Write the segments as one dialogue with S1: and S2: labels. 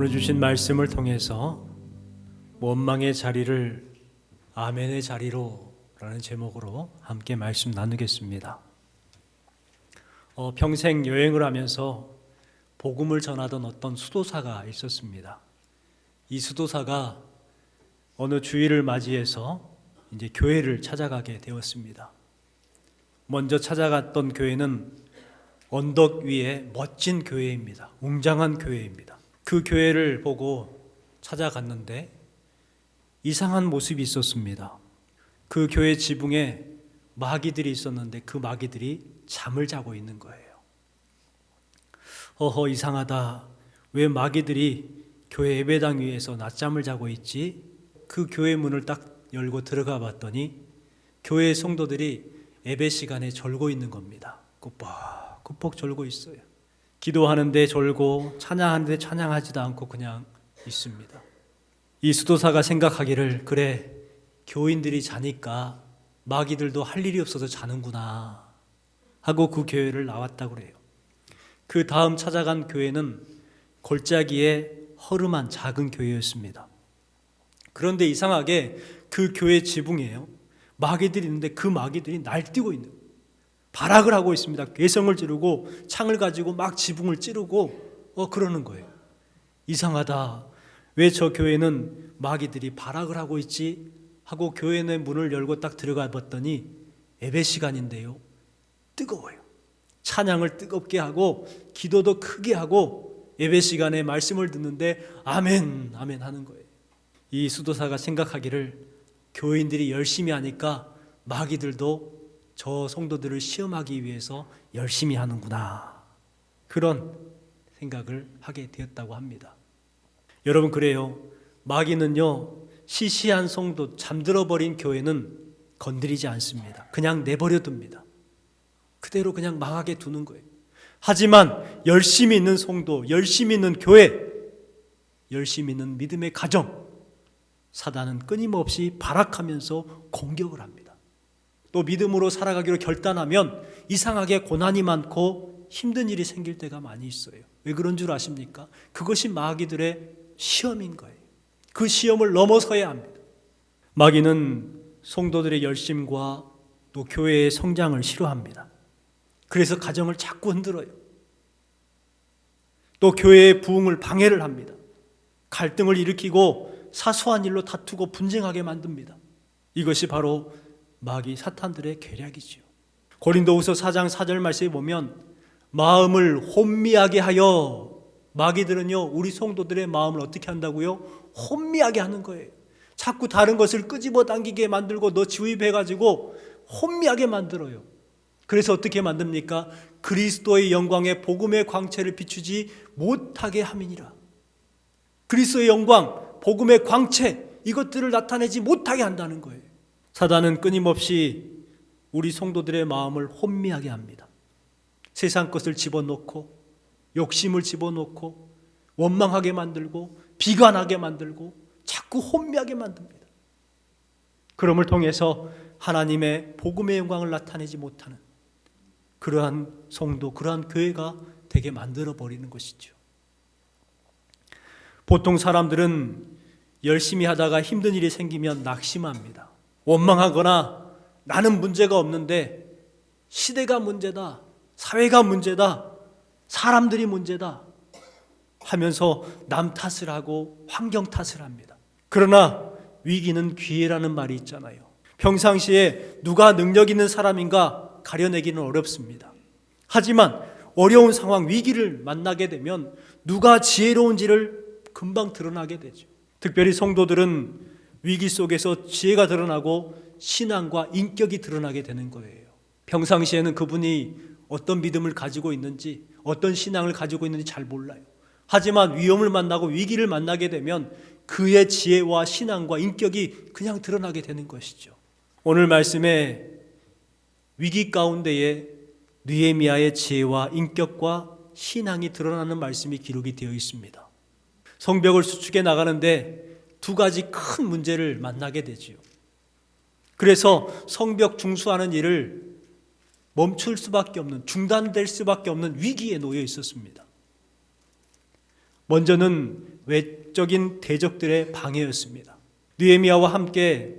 S1: 오늘 주신 말씀을 통해서 원망의 자리를 아멘의 자리로 라는 제목으로 함께 말씀 나누겠습니다. 평생 여행을 하면서 복음을 전하던 어떤 수도사가 있었습니다. 이 수도사가 어느 주일을 맞이해서 이제 교회를 찾아가게 되었습니다. 먼저 찾아갔던 교회는 언덕 위에 멋진 교회입니다. 웅장한 교회입니다. 그 교회를 보고 찾아갔는데 이상한 모습이 있었습니다. 그 교회 지붕에 마귀들이 있었는데 그 마귀들이 잠을 자고 있는 거예요. 이상하다. 왜 마귀들이 교회 예배당 위에서 낮잠을 자고 있지? 그 교회 문을 딱 열고 들어가 봤더니 교회 성도들이 예배 시간에 졸고 있는 겁니다. 꾸벅꾸벅 졸고 있어요. 기도하는데 졸고 찬양하는데 찬양하지도 않고 그냥 있습니다. 이 수도사가 생각하기를 그래 교인들이 자니까 마귀들도 할 일이 없어서 자는구나 하고 그 교회를 나왔다고 그래요. 그 다음 찾아간 교회는 골짜기에 허름한 작은 교회였습니다. 그런데 이상하게 그 교회 지붕이에요. 마귀들이 있는데 그 마귀들이 날뛰고 있는 거예요. 발악을 하고 있습니다. 괴성을 지르고 창을 가지고 막 지붕을 찌르고 그러는 거예요. 이상하다. 왜 저 교회는 마귀들이 발악을 하고 있지? 하고 교회 내 문을 열고 딱 들어가 봤더니 예배 시간인데요. 뜨거워요. 찬양을 뜨겁게 하고 기도도 크게 하고 예배 시간에 말씀을 듣는데 아멘 아멘 하는 거예요. 이 수도사가 생각하기를 교인들이 열심히 하니까 마귀들도 저 성도들을 시험하기 위해서 열심히 하는구나. 그런 생각을 하게 되었다고 합니다. 여러분 그래요. 마귀는요. 시시한 성도, 잠들어 버린 교회는 건드리지 않습니다. 그냥 내버려 둡니다. 그대로 그냥 망하게 두는 거예요. 하지만 열심히 있는 성도, 열심히 있는 교회, 열심히 있는 믿음의 가정, 사단은 끊임없이 발악하면서 공격을 합니다. 또 믿음으로 살아가기로 결단하면 이상하게 고난이 많고 힘든 일이 생길 때가 많이 있어요. 왜 그런 줄 아십니까? 그것이 마귀들의 시험인 거예요. 그 시험을 넘어서야 합니다. 마귀는 성도들의 열심과 또 교회의 성장을 싫어합니다. 그래서 가정을 자꾸 흔들어요. 또 교회의 부흥을 방해를 합니다. 갈등을 일으키고 사소한 일로 다투고 분쟁하게 만듭니다. 이것이 바로 마귀 사탄들의 계략이지요. 고린도후서 4장 4절 말씀에 보면 마음을 혼미하게 하여, 마귀들은요 우리 성도들의 마음을 어떻게 한다고요? 혼미하게 하는 거예요. 자꾸 다른 것을 끄집어 당기게 만들고 너 주입해가지고 혼미하게 만들어요. 그래서 어떻게 만듭니까? 그리스도의 영광에 복음의 광채를 비추지 못하게 함이니라. 그리스도의 영광, 복음의 광채, 이것들을 나타내지 못하게 한다는 거예요. 사단은 끊임없이 우리 성도들의 마음을 혼미하게 합니다. 세상 것을 집어넣고 욕심을 집어넣고 원망하게 만들고 비관하게 만들고 자꾸 혼미하게 만듭니다. 그럼을 통해서 하나님의 복음의 영광을 나타내지 못하는 그러한 성도, 그러한 교회가 되게 만들어버리는 것이죠. 보통 사람들은 열심히 하다가 힘든 일이 생기면 낙심합니다. 원망하거나 나는 문제가 없는데 시대가 문제다, 사회가 문제다, 사람들이 문제다 하면서 남 탓을 하고 환경 탓을 합니다. 그러나 위기는 기회라는 말이 있잖아요. 평상시에 누가 능력 있는 사람인가 가려내기는 어렵습니다. 하지만 어려운 상황, 위기를 만나게 되면 누가 지혜로운지를 금방 드러나게 되죠. 특별히 성도들은 위기 속에서 지혜가 드러나고 신앙과 인격이 드러나게 되는 거예요. 평상시에는 그분이 어떤 믿음을 가지고 있는지, 어떤 신앙을 가지고 있는지 잘 몰라요. 하지만 위험을 만나고 위기를 만나게 되면 그의 지혜와 신앙과 인격이 그냥 드러나게 되는 것이죠. 오늘 말씀에 위기 가운데에 느헤미야의 지혜와 인격과 신앙이 드러나는 말씀이 기록이 되어 있습니다. 성벽을 수축해 나가는데 두 가지 큰 문제를 만나게 되지요. 그래서 성벽 중수하는 일을 멈출 수밖에 없는, 중단될 수밖에 없는 위기에 놓여 있었습니다. 먼저는 외적인 대적들의 방해였습니다. 느헤미야와 함께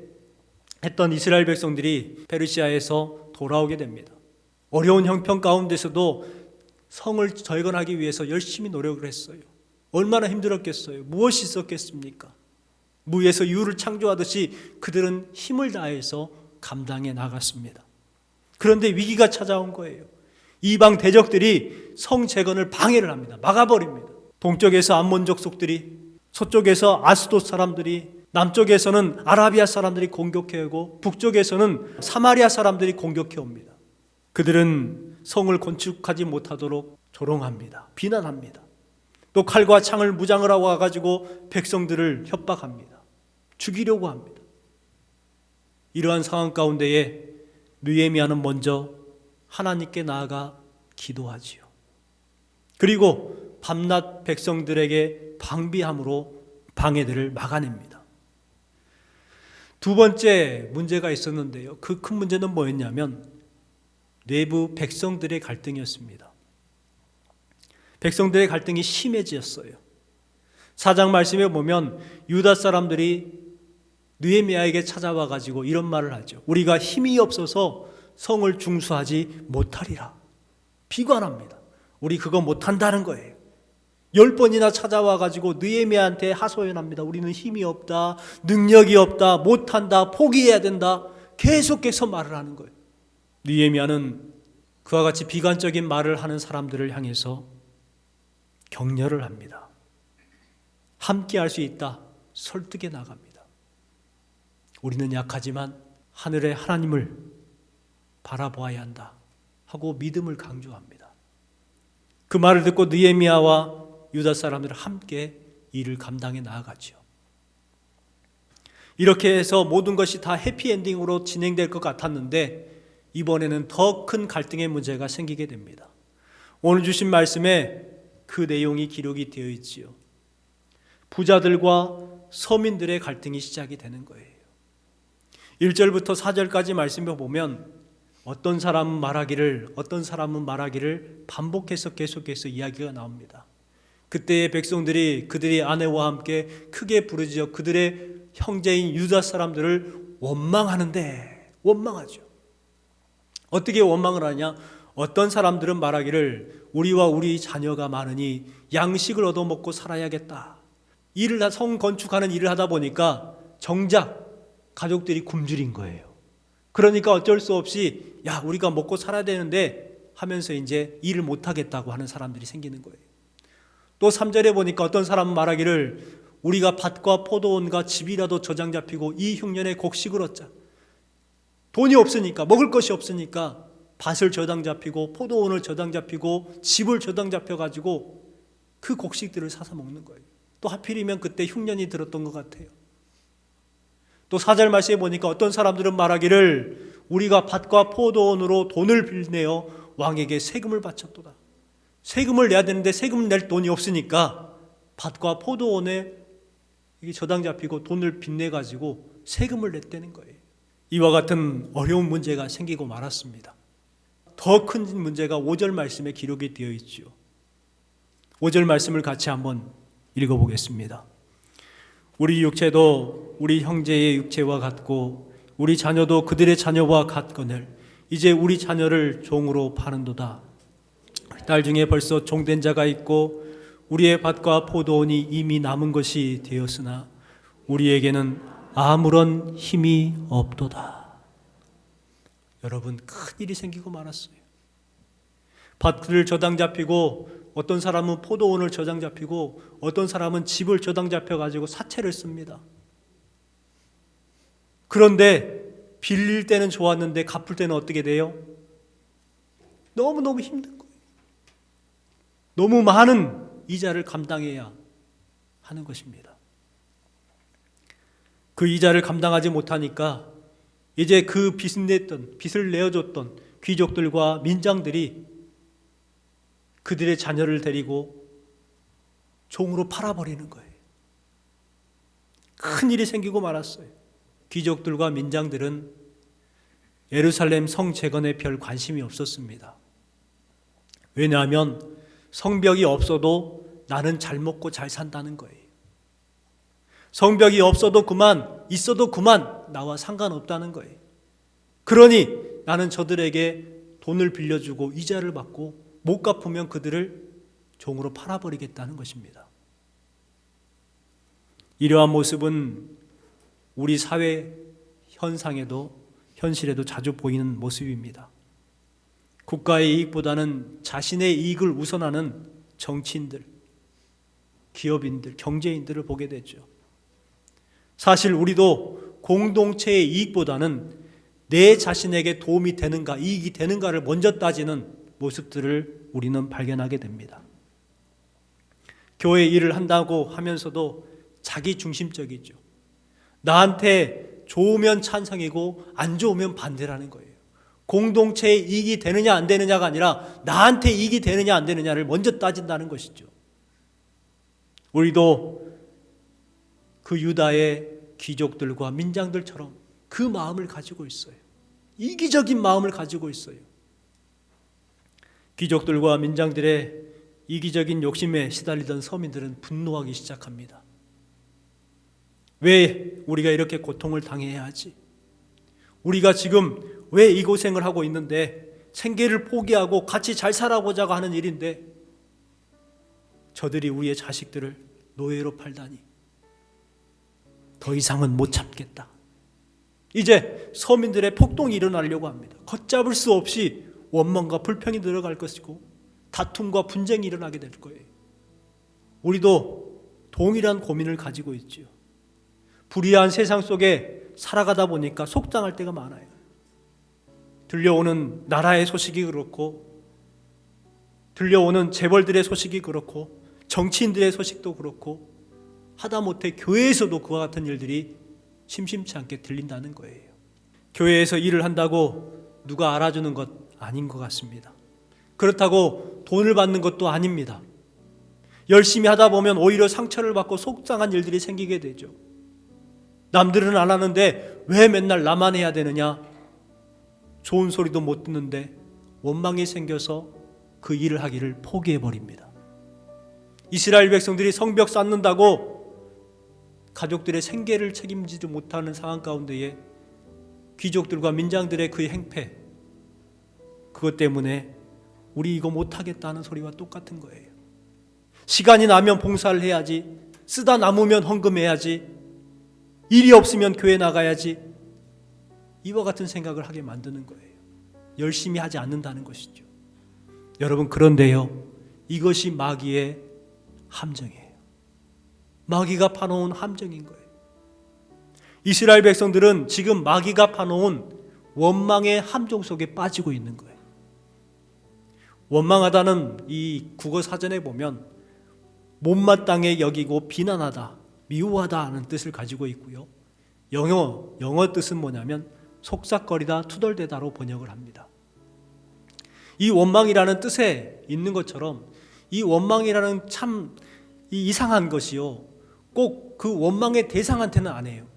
S1: 했던 이스라엘 백성들이 페르시아에서 돌아오게 됩니다. 어려운 형편 가운데서도 성을 재건하기 위해서 열심히 노력을 했어요. 얼마나 힘들었겠어요. 무엇이 있었겠습니까? 무에서 유를 창조하듯이 그들은 힘을 다해서 감당해 나갔습니다. 그런데 위기가 찾아온 거예요. 이방 대적들이 성 재건을 방해를 합니다. 막아버립니다. 동쪽에서 암몬 족속들이, 서쪽에서 아스돗 사람들이, 남쪽에서는 아라비아 사람들이 공격해오고 북쪽에서는 사마리아 사람들이 공격해옵니다. 그들은 성을 건축하지 못하도록 조롱합니다. 비난합니다. 또 칼과 창을 무장을 하고 와가지고 백성들을 협박합니다. 죽이려고 합니다. 이러한 상황 가운데에 느헤미야는 먼저 하나님께 나아가 기도하지요. 그리고 밤낮 백성들에게 방비함으로 방해들을 막아냅니다. 두 번째 문제가 있었는데요. 그 큰 문제는 뭐였냐면 내부 백성들의 갈등이었습니다. 백성들의 갈등이 심해졌어요. 4장 말씀에 보면 유다 사람들이 느헤미야에게 찾아와 가지고 이런 말을 하죠. 우리가 힘이 없어서 성을 중수하지 못하리라. 비관합니다. 우리 그거 못한다는 거예요. 10번이나 찾아와 가지고 느헤미야한테 하소연합니다. 우리는 힘이 없다, 능력이 없다, 못한다, 포기해야 된다. 계속해서 말을 하는 거예요. 느헤미야는 그와 같이 비관적인 말을 하는 사람들을 향해서 격려를 합니다. 함께 할 수 있다. 설득해 나갑니다. 우리는 약하지만 하늘의 하나님을 바라보아야 한다 하고 믿음을 강조합니다. 그 말을 듣고 느헤미야와 유다 사람들은 함께 일을 감당해 나아갔죠. 이렇게 해서 모든 것이 다 해피엔딩으로 진행될 것 같았는데 이번에는 더 큰 갈등의 문제가 생기게 됩니다. 오늘 주신 말씀에 그 내용이 기록이 되어 있지요. 부자들과 서민들의 갈등이 시작이 되는 거예요. 1절부터 4절까지 말씀을 보면 어떤 사람은 말하기를 반복해서 계속해서 이야기가 나옵니다. 그때의 백성들이 그들의 아내와 함께 크게 부르짖어 그들의 형제인 유다 사람들을 원망하죠. 어떻게 원망을 하냐? 어떤 사람들은 말하기를 우리와 우리 자녀가 많으니 양식을 얻어먹고 살아야겠다. 성 건축하는 일을 하다 보니까 정작 가족들이 굶주린 거예요. 그러니까 어쩔 수 없이 우리가 먹고 살아야 되는데 하면서 이제 일을 못하겠다고 하는 사람들이 생기는 거예요. 또 3절에 보니까 어떤 사람은 말하기를 우리가 밭과 포도원과 집이라도 저장 잡히고 이 흉년에 곡식을 얻자. 돈이 없으니까, 먹을 것이 없으니까 밭을 저당 잡히고 포도원을 저당 잡히고 집을 저당 잡혀가지고 그 곡식들을 사서 먹는 거예요. 또 하필이면 그때 흉년이 들었던 것 같아요. 또 4절 말씀에 보니까 어떤 사람들은 말하기를 우리가 밭과 포도원으로 돈을 빌내어 왕에게 세금을 바쳤도다. 세금을 내야 되는데 세금 낼 돈이 없으니까 밭과 포도원에 저당 잡히고 돈을 빚내가지고 세금을 냈다는 거예요. 이와 같은 어려운 문제가 생기고 말았습니다. 더 큰 문제가 5절 말씀에 기록이 되어 있죠. 5절 말씀을 같이 한번 읽어보겠습니다. 우리 육체도 우리 형제의 육체와 같고 우리 자녀도 그들의 자녀와 같거늘 이제 우리 자녀를 종으로 파는도다. 딸 중에 벌써 종된 자가 있고 우리의 밭과 포도원이 이미 남은 것이 되었으나 우리에게는 아무런 힘이 없도다. 여러분, 큰 일이 생기고 말았어요. 밭을 저당 잡히고 어떤 사람은 포도원을 저당 잡히고 어떤 사람은 집을 저당 잡혀가지고 사채를 씁니다. 그런데 빌릴 때는 좋았는데 갚을 때는 어떻게 돼요? 너무너무 힘든 거예요. 너무 많은 이자를 감당해야 하는 것입니다. 그 이자를 감당하지 못하니까 이제 그 빚을 내어줬던 귀족들과 민장들이 그들의 자녀를 데리고 종으로 팔아버리는 거예요. 큰 일이 생기고 말았어요. 귀족들과 민장들은 예루살렘 성 재건에 별 관심이 없었습니다. 왜냐하면 성벽이 없어도 나는 잘 먹고 잘 산다는 거예요. 성벽이 없어도 그만, 있어도 그만, 나와 상관없다는 거예요. 그러니 나는 저들에게 돈을 빌려주고 이자를 받고 못 갚으면 그들을 종으로 팔아버리겠다는 것입니다. 이러한 모습은 우리 사회 현실에도 자주 보이는 모습입니다. 국가의 이익보다는 자신의 이익을 우선하는 정치인들, 기업인들, 경제인들을 보게 되죠. 사실 우리도 공동체의 이익보다는 내 자신에게 도움이 되는가, 이익이 되는가를 먼저 따지는 모습들을 우리는 발견하게 됩니다. 교회 일을 한다고 하면서도 자기 중심적이죠. 나한테 좋으면 찬성이고 안 좋으면 반대라는 거예요. 공동체에 이익이 되느냐 안 되느냐가 아니라 나한테 이익이 되느냐 안 되느냐를 먼저 따진다는 것이죠. 우리도 그 유다의 귀족들과 민장들처럼 그 마음을 가지고 있어요. 이기적인 마음을 가지고 있어요. 귀족들과 민장들의 이기적인 욕심에 시달리던 서민들은 분노하기 시작합니다. 왜 우리가 이렇게 고통을 당해야 하지? 우리가 지금 왜 이 고생을 하고 있는데, 생계를 포기하고 같이 잘 살아보자고 하는 일인데 저들이 우리의 자식들을 노예로 팔다니 더 이상은 못 참겠다. 이제 서민들의 폭동이 일어나려고 합니다. 걷잡을 수 없이 원망과 불평이 늘어갈 것이고 다툼과 분쟁이 일어나게 될 거예요. 우리도 동일한 고민을 가지고 있죠. 불의한 세상 속에 살아가다 보니까 속상할 때가 많아요. 들려오는 나라의 소식이 그렇고, 들려오는 재벌들의 소식이 그렇고, 정치인들의 소식도 그렇고, 하다못해 교회에서도 그와 같은 일들이 심심치 않게 들린다는 거예요. 교회에서 일을 한다고 누가 알아주는 것 아닌 것 같습니다. 그렇다고 돈을 받는 것도 아닙니다. 열심히 하다 보면 오히려 상처를 받고 속상한 일들이 생기게 되죠. 남들은 안 하는데 왜 맨날 나만 해야 되느냐? 좋은 소리도 못 듣는데 원망이 생겨서 그 일을 하기를 포기해버립니다. 이스라엘 백성들이 성벽 쌓는다고 가족들의 생계를 책임지지 못하는 상황 가운데에 귀족들과 민장들의 그 행패, 그것 때문에 우리 이거 못하겠다는 소리와 똑같은 거예요. 시간이 나면 봉사를 해야지, 쓰다 남으면 헌금해야지, 일이 없으면 교회 나가야지, 이와 같은 생각을 하게 만드는 거예요. 열심히 하지 않는다는 것이죠. 여러분, 그런데요, 이것이 마귀의 함정이에요. 마귀가 파놓은 함정인 거예요. 이스라엘 백성들은 지금 마귀가 파놓은 원망의 함정 속에 빠지고 있는 거예요. 원망하다는 이 국어 사전에 보면 못마땅해 여기고 비난하다, 미워하다 하는 뜻을 가지고 있고요. 영어 뜻은 뭐냐면 속삭거리다, 투덜대다로 번역을 합니다. 이 원망이라는 뜻에 있는 것처럼 이 원망이라는 참 이상한 것이요, 꼭 그 원망의 대상한테는 안 해요.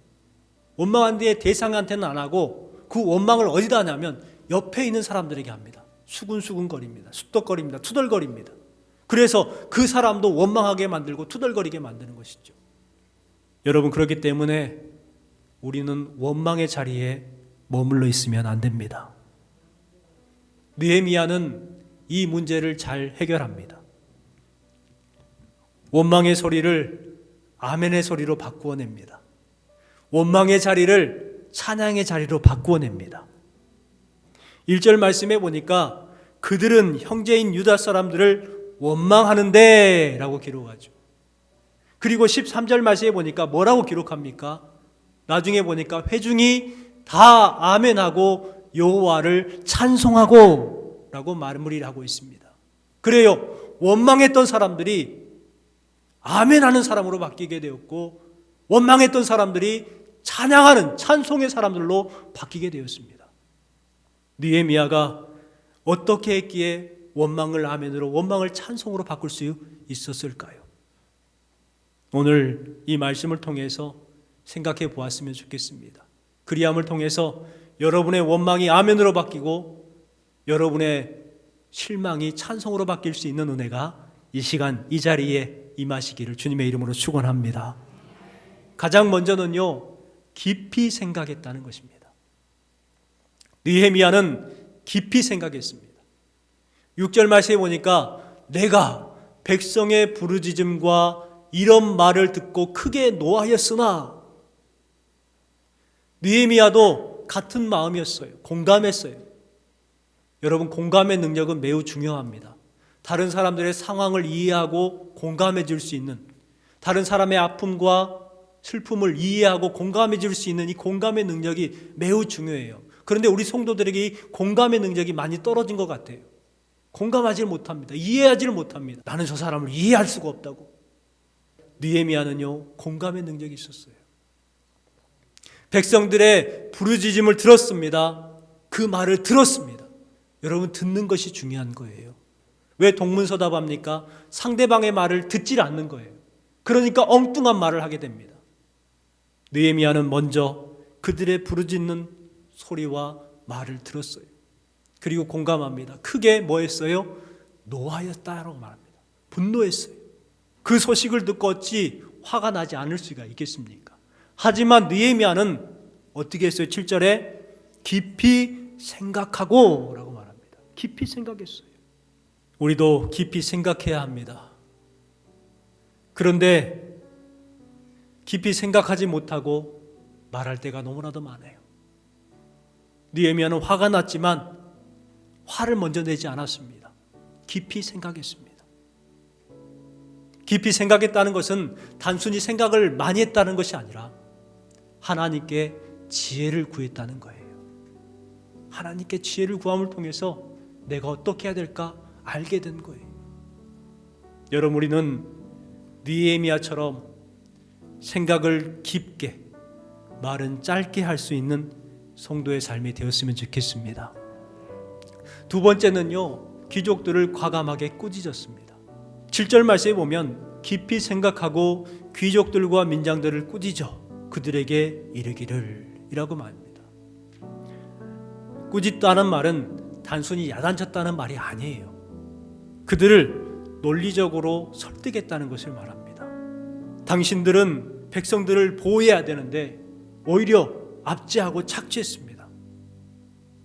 S1: 원망한 뒤에 대상한테는 안 하고 그 원망을 어디다 하냐면 옆에 있는 사람들에게 합니다. 수근수근거립니다. 쑥덕거립니다. 투덜거립니다. 그래서 그 사람도 원망하게 만들고 투덜거리게 만드는 것이죠. 여러분, 그렇기 때문에 우리는 원망의 자리에 머물러 있으면 안 됩니다. 느헤미야는 이 문제를 잘 해결합니다. 원망의 소리를 아멘의 소리로 바꾸어냅니다. 원망의 자리를 찬양의 자리로 바꾸어냅니다. 1절 말씀에 보니까 그들은 형제인 유다 사람들을 원망하는데 라고 기록하죠. 그리고 13절 말씀에 보니까 뭐라고 기록합니까? 나중에 보니까 회중이 다 아멘하고 여호와를 찬송하고 라고 마무리를 하고 있습니다. 그래요, 원망했던 사람들이 아멘하는 사람으로 바뀌게 되었고, 원망했던 사람들이 찬양하는 찬송의 사람들로 바뀌게 되었습니다. 느헤미야가 어떻게 했기에 원망을 아멘으로, 원망을 찬송으로 바꿀 수 있었을까요? 오늘 이 말씀을 통해서 생각해 보았으면 좋겠습니다. 그리함을 통해서 여러분의 원망이 아멘으로 바뀌고 여러분의 실망이 찬송으로 바뀔 수 있는 은혜가 이 시간 이 자리에 임하시기를 주님의 이름으로 축원합니다. 가장 먼저는요, 깊이 생각했다는 것입니다. 느헤미야는 깊이 생각했습니다. 6절 말씀에 보니까 내가 백성의 부르짖음과 이런 말을 듣고 크게 노하였으나, 느헤미야도 같은 마음이었어요. 공감했어요. 여러분, 공감의 능력은 매우 중요합니다. 다른 사람들의 상황을 이해하고 공감해 줄 수 있는, 다른 사람의 아픔과 슬픔을 이해하고 공감해 줄 수 있는 이 공감의 능력이 매우 중요해요. 그런데 우리 성도들에게 이 공감의 능력이 많이 떨어진 것 같아요. 공감하지 못합니다. 이해하지 못합니다. 나는 저 사람을 이해할 수가 없다고. 느헤미야는요, 공감의 능력이 있었어요. 백성들의 부르짖음을 들었습니다. 그 말을 들었습니다. 여러분, 듣는 것이 중요한 거예요. 왜 동문서답합니까? 상대방의 말을 듣질 않는 거예요. 그러니까 엉뚱한 말을 하게 됩니다. 느헤미야는 먼저 그들의 부르짖는 소리와 말을 들었어요. 그리고 공감합니다. 크게 뭐 했어요? 노하였다라고 말합니다. 분노했어요. 그 소식을 듣고 어찌 화가 나지 않을 수가 있겠습니까? 하지만 느헤미야는 어떻게 했어요? 7절에 깊이 생각하고 라고 말합니다. 깊이 생각했어요. 우리도 깊이 생각해야 합니다. 그런데 깊이 생각하지 못하고 말할 때가 너무나도 많아요. 느헤미야는 화가 났지만 화를 먼저 내지 않았습니다. 깊이 생각했습니다. 깊이 생각했다는 것은 단순히 생각을 많이 했다는 것이 아니라 하나님께 지혜를 구했다는 거예요. 하나님께 지혜를 구함을 통해서 내가 어떻게 해야 될까 알게 된 거예요. 여러분, 우리는 느헤미야처럼 생각을 깊게, 말은 짧게 할 수 있는 성도의 삶이 되었으면 좋겠습니다. 두 번째는요, 귀족들을 과감하게 꾸짖었습니다. 7절 말씀에 보면 깊이 생각하고 귀족들과 민장들을 꾸짖어 그들에게 이르기를 이라고 말합니다. 꾸짖다는 말은 단순히 야단쳤다는 말이 아니에요. 그들을 논리적으로 설득했다는 것을 말합니다. 당신들은 백성들을 보호해야 되는데 오히려 압제하고 착취했습니다.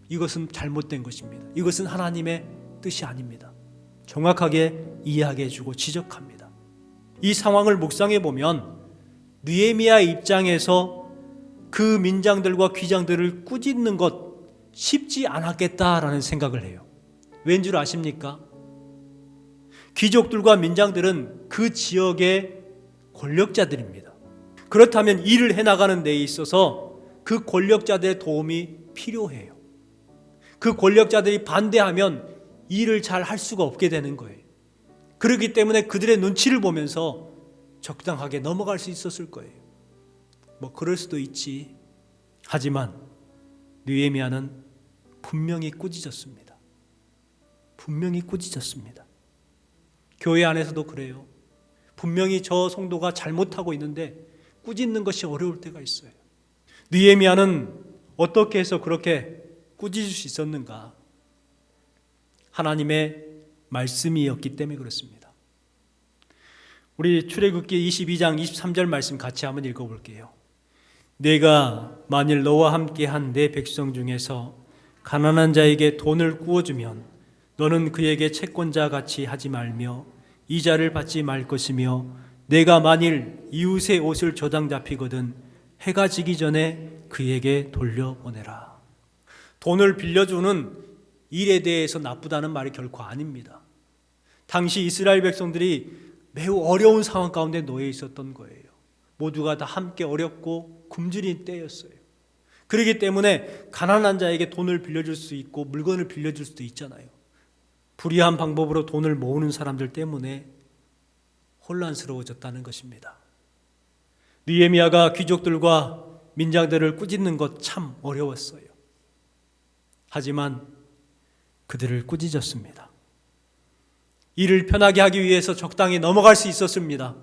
S1: 이것은 잘못된 것입니다. 이것은 하나님의 뜻이 아닙니다. 정확하게 이해하게 해주고 지적합니다. 이 상황을 묵상해 보면 느헤미야 입장에서 그 민장들과 귀장들을 꾸짖는 것 쉽지 않았겠다라는 생각을 해요. 왠 줄 아십니까? 귀족들과 민장들은 그 지역의 권력자들입니다. 그렇다면 일을 해나가는 데 있어서 그 권력자들의 도움이 필요해요. 그 권력자들이 반대하면 일을 잘 할 수가 없게 되는 거예요. 그렇기 때문에 그들의 눈치를 보면서 적당하게 넘어갈 수 있었을 거예요. 뭐 그럴 수도 있지. 하지만 느헤미야는 분명히 꾸짖었습니다. 분명히 꾸짖었습니다. 교회 안에서도 그래요. 분명히 저 성도가 잘못하고 있는데 꾸짖는 것이 어려울 때가 있어요. 느헤미야는 어떻게 해서 그렇게 꾸짖을 수 있었는가? 하나님의 말씀이었기 때문에 그렇습니다. 우리 출애굽기 22장 23절 말씀 같이 한번 읽어볼게요. 내가 만일 너와 함께한 내 백성 중에서 가난한 자에게 돈을 구워주면 너는 그에게 채권자 같이 하지 말며 이자를 받지 말 것이며 내가 만일 이웃의 옷을 조당 잡히거든 해가 지기 전에 그에게 돌려보내라. 돈을 빌려주는 일에 대해서 나쁘다는 말이 결코 아닙니다. 당시 이스라엘 백성들이 매우 어려운 상황 가운데 놓여 있었던 거예요. 모두가 다 함께 어렵고 굶주린 때였어요. 그렇기 때문에 가난한 자에게 돈을 빌려줄 수 있고 물건을 빌려줄 수도 있잖아요. 불의한 방법으로 돈을 모으는 사람들 때문에 혼란스러워졌다는 것입니다. 느헤미야가 귀족들과 민장들을 꾸짖는 것 참 어려웠어요. 하지만 그들을 꾸짖었습니다. 일을 편하게 하기 위해서 적당히 넘어갈 수 있었습니다.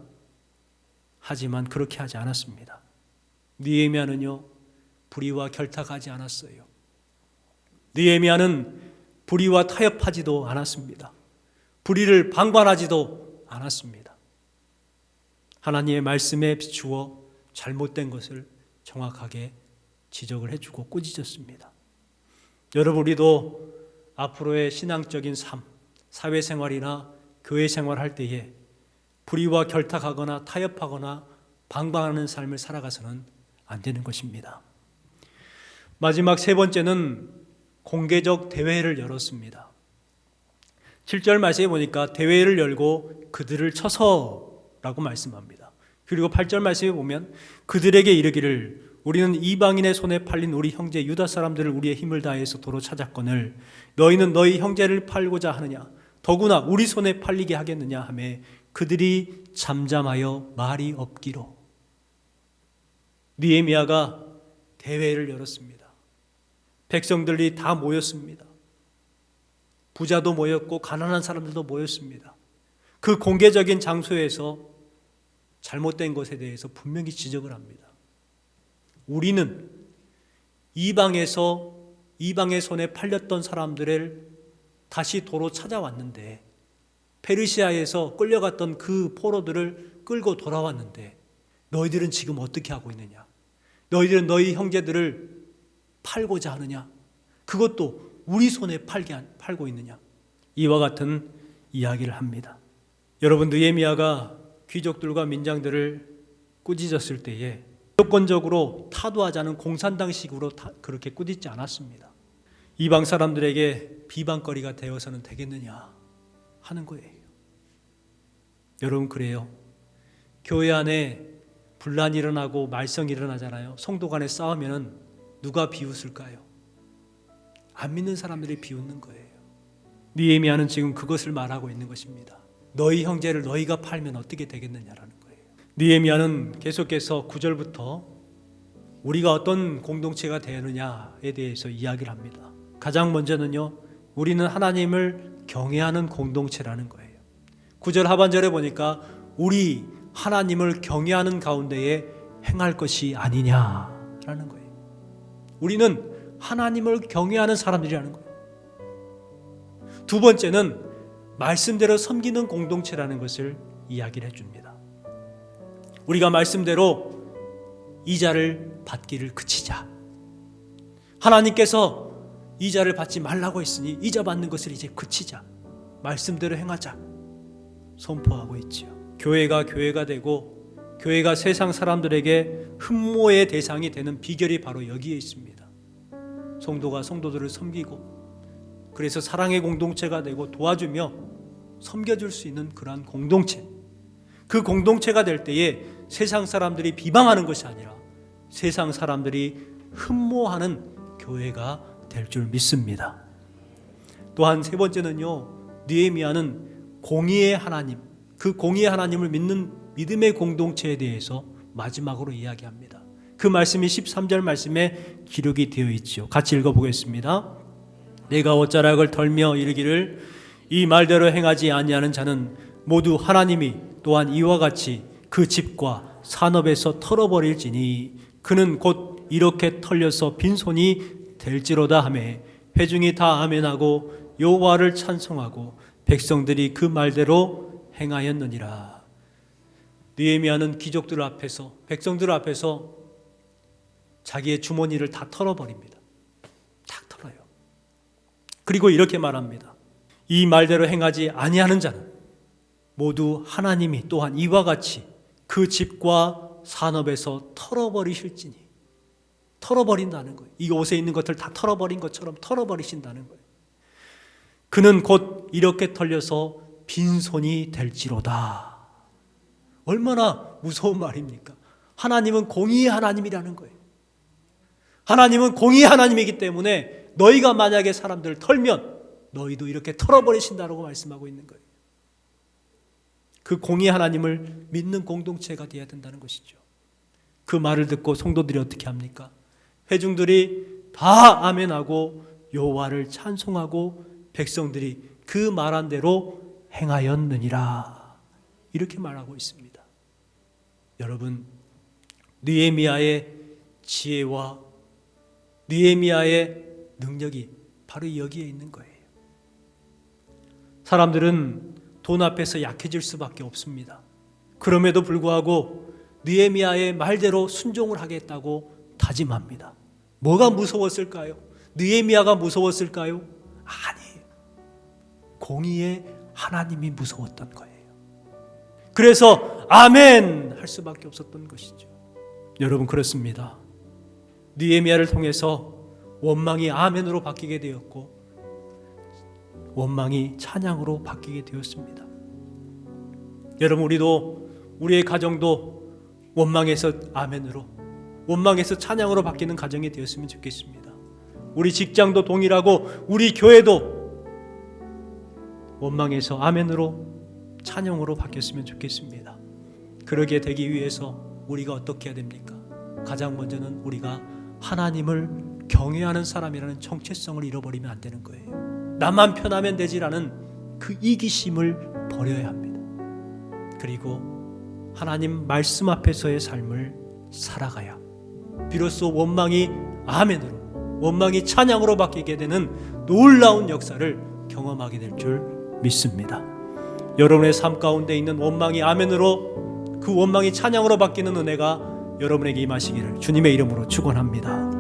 S1: 하지만 그렇게 하지 않았습니다. 느헤미야는요, 불의와 결탁하지 않았어요. 느헤미야는 불의와 타협하지도 않았습니다. 불의를 방관하지도 않았습니다. 하나님의 말씀에 비추어 잘못된 것을 정확하게 지적을 해주고 꾸짖었습니다. 여러분, 우리도 앞으로의 신앙적인 삶, 사회생활이나 교회 생활할 때에 불의와 결탁하거나 타협하거나 방방하는 삶을 살아가서는 안 되는 것입니다. 마지막 세 번째는 공개적 대회를 열었습니다. 7절 말씀에 보니까 대회를 열고 그들을 쳐서라고 말씀합니다. 그리고 8절 말씀에 보면 그들에게 이르기를 우리는 이방인의 손에 팔린 우리 형제 유다 사람들을 우리의 힘을 다해서 도로 찾았거늘 너희는 너희 형제를 팔고자 하느냐 더구나 우리 손에 팔리게 하겠느냐 하매 그들이 잠잠하여 말이 없기로. 느헤미야가 대회를 열었습니다. 백성들이 다 모였습니다. 부자도 모였고 가난한 사람들도 모였습니다. 그 공개적인 장소에서 잘못된 것에 대해서 분명히 지적을 합니다. 우리는 이방의 손에 팔렸던 사람들을 다시 도로 찾아왔는데, 페르시아에서 끌려갔던 그 포로들을 끌고 돌아왔는데 너희들은 지금 어떻게 하고 있느냐? 너희들은 너희 형제들을 팔고자 하느냐? 그것도 우리 손에 팔고 있느냐? 이와 같은 이야기를 합니다. 여러분, 느헤미야가 귀족들과 민장들을 꾸짖었을 때에 무조건적으로 타도하자는 공산당식으로 그렇게 꾸짖지 않았습니다. 이방 사람들에게 비방거리가 되어서는 되겠느냐 하는 거예요. 여러분, 그래요. 교회 안에 분란이 일어나고 말썽이 일어나잖아요. 성도 간에 싸우면 누가 비웃을까요? 안 믿는 사람들이 비웃는 거예요. 느헤미야는 지금 그것을 말하고 있는 것입니다. 너희 형제를 너희가 팔면 어떻게 되겠느냐라는 거예요. 느헤미야는 계속해서 9절부터 우리가 어떤 공동체가 되느냐에 대해서 이야기를 합니다. 가장 먼저는요, 우리는 하나님을 경외하는 공동체라는 거예요. 9절 하반절에 보니까 우리 하나님을 경외하는 가운데에 행할 것이 아니냐라는 거예요. 우리는 하나님을 경외하는 사람들이라는 거예요. 두 번째는 말씀대로 섬기는 공동체라는 것을 이야기를 해줍니다. 우리가 말씀대로 이자를 받기를 그치자. 하나님께서 이자를 받지 말라고 했으니 이자 받는 것을 이제 그치자. 말씀대로 행하자. 선포하고 있지요. 교회가 되고 교회가 세상 사람들에게 흠모의 대상이 되는 비결이 바로 여기에 있습니다. 성도가 성도들을 섬기고, 그래서 사랑의 공동체가 되고 도와주며 섬겨줄 수 있는 그러한 공동체, 그 공동체가 될 때에 세상 사람들이 비방하는 것이 아니라 세상 사람들이 흠모하는 교회가 될 줄 믿습니다. 또한 세 번째는요, 느헤미야는 공의의 하나님, 그 공의의 하나님을 믿는 믿음의 공동체에 대해서 마지막으로 이야기합니다. 그 말씀이 13절 말씀에 기록이 되어 있죠. 같이 읽어보겠습니다. 내가 옷자락을 털며 이르기를 이 말대로 행하지 아니하는 자는 모두 하나님이 또한 이와 같이 그 집과 산업에서 털어버릴지니 그는 곧 이렇게 털려서 빈손이 될지로다 하매 회중이 다 아멘하고 여호와를 찬송하고 백성들이 그 말대로 행하였느니라. 느헤미야는 귀족들 앞에서, 백성들 앞에서 자기의 주머니를 다 털어버립니다. 탁 털어요. 그리고 이렇게 말합니다. 이 말대로 행하지 아니하는 자는 모두 하나님이 또한 이와 같이 그 집과 산업에서 털어버리실지니. 털어버린다는 거예요. 이 옷에 있는 것들 다 털어버린 것처럼 털어버리신다는 거예요. 그는 곧 이렇게 털려서 빈손이 될지로다. 얼마나 무서운 말입니까? 하나님은 공의의 하나님이라는 거예요. 하나님은 공의의 하나님이기 때문에 너희가 만약에 사람들을 털면 너희도 이렇게 털어버리신다라고 말씀하고 있는 거예요. 그 공의의 하나님을 믿는 공동체가 되어야 된다는 것이죠. 그 말을 듣고 성도들이 어떻게 합니까? 회중들이 다 아멘하고 여호와를 찬송하고 백성들이 그 말한 대로 행하였느니라. 이렇게 말하고 있습니다. 여러분, 느헤미야의 지혜와 느헤미야의 능력이 바로 여기에 있는 거예요. 사람들은 돈 앞에서 약해질 수밖에 없습니다. 그럼에도 불구하고 느헤미야의 말대로 순종을 하겠다고 다짐합니다. 뭐가 무서웠을까요? 느헤미야가 무서웠을까요? 아니에요. 공의의 하나님이 무서웠던 거예요. 그래서 아멘 할 수밖에 없었던 것이죠. 여러분, 그렇습니다. 느헤미야를 통해서 원망이 아멘으로 바뀌게 되었고 원망이 찬양으로 바뀌게 되었습니다. 여러분, 우리도 우리의 가정도 원망에서 아멘으로, 원망에서 찬양으로 바뀌는 가정이 되었으면 좋겠습니다. 우리 직장도 동일하고 우리 교회도 원망에서 아멘으로, 찬양으로 바뀌었으면 좋겠습니다. 그러게 되기 위해서 우리가 어떻게 해야 됩니까? 가장 먼저는 우리가 하나님을 경외하는 사람이라는 정체성을 잃어버리면 안 되는 거예요. 나만 편하면 되지라는 그 이기심을 버려야 합니다. 그리고 하나님 말씀 앞에서의 삶을 살아가야 비로소 원망이 아멘으로, 원망이 찬양으로 바뀌게 되는 놀라운 역사를 경험하게 될 줄 믿습니다. 여러분의 삶 가운데 있는 원망이 아멘으로, 그 원망이 찬양으로 바뀌는 은혜가 여러분에게 임하시기를 주님의 이름으로 축원합니다.